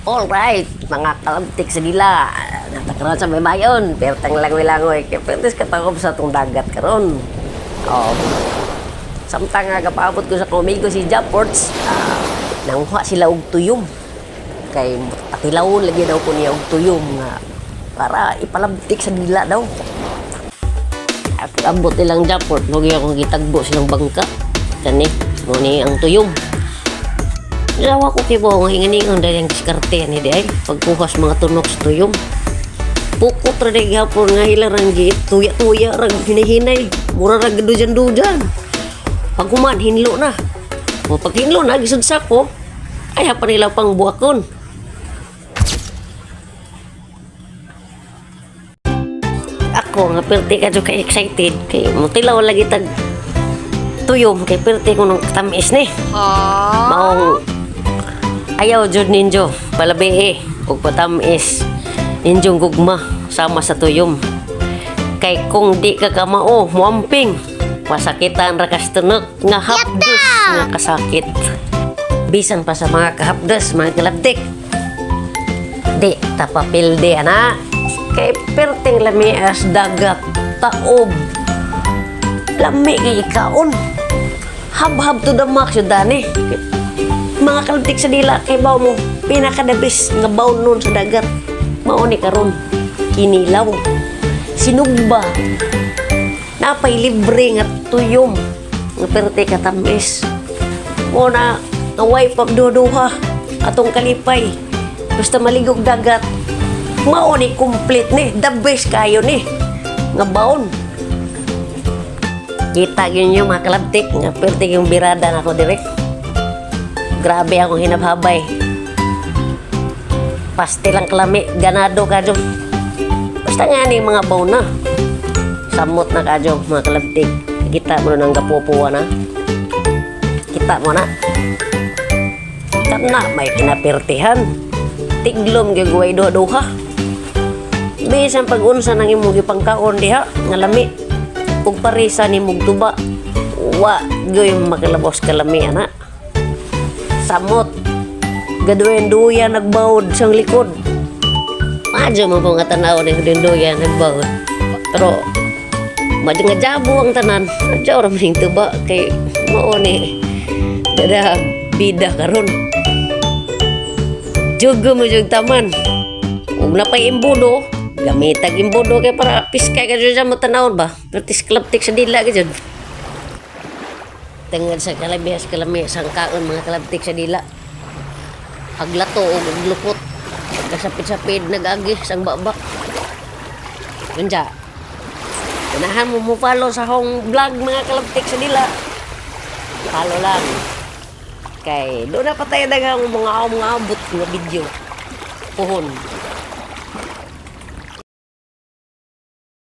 Alright, mga kalabtik sa dila. Natakaroon sa may bayon. Pero tang langoy-langoy. Kaya pwede katakob sa itong dagat karon. Oh. Samtang nga kapabot ko sa kumigo si Jaports, nanguha sila og tuyom. Kay patilawon lagi daw ko niya og tuyom nga para ipalabtik sa dila daw. At abot nilang Japort, huwag akong gitagbo silang bangka. Kani, muni ang tuyom. Lawa ko kibo nga hinganingon dahil ang diskarte ni di ay pagkuhas mga tunok sa tuyom. Pukot ra day gapon nga hilarang gi tuya-tuya rag hinahinay, mura rag dujan-dujan. Pag human hinlo na. O pag hinlo na gisud sako, ay pa nila pang buakon. Ako nga perti ka kay excited kay mutilaw lagi tag tuyom kay perti ko nung tamis ni. Maong ayaw jud ninyo palabi ug patamis inyong gugma sama sa tuyom kay kung di ka kamao muamping pasakitan ra kas tunok nga hapdos nga kasakit bisan pa sa mga kahapdos mga kalabtik di tapapilde ana kay perting lami as dagat taob lami kay ikaon hab-hab to the max yun dani mga kalabtik sa dila kay baw mo pinakadabis nga baw nun sa dagat mauni karon kinilaw sinugba napay libre nga tuyom nga perte katamis mo na away pagduduha atong kalipay basta maligog dagat mauni complete ni the best kayo ni nga baon kita yun yung mga kalabtik nga perte yung birada na ako direct. Grabe akong hinabhabay. Pasti lang kalami, ganado ka dyan. Basta nga ni mga baw na. Samot na ka dyan, mga kalabtik. Kita mo na ng gapupuwa na. Kita mo na. Kana may pinapirtihan. Tiglom gagaway doha-doha. Bisan pag-unsa ng imong ipangkaon diha, nga lami. Kung parisa ni mong tuba, wa gawin makalabos kalami, ana. Samot gaduin duya nagbawod sang likod madyo mo po nga tanaw ni duya nagbawod pero madyo nga jabo ang tanan madyo ra maning tuba kay mao ni dada bida karon jugo mo jug taman ug napay imbudo gamitag imbudo kay para piskay ka jud mo tanawon ba pertis klaptik sa dila gyud tengod sa kalabihas kalami sang kaon mga kalabtik sa dila aglato o glupot kasapit-sapid nag-agi sang babak unja unahan mo follow sa akong vlog mga kalabtik sa dila follow lang kay doon na patay dagang mga abot nga video puhon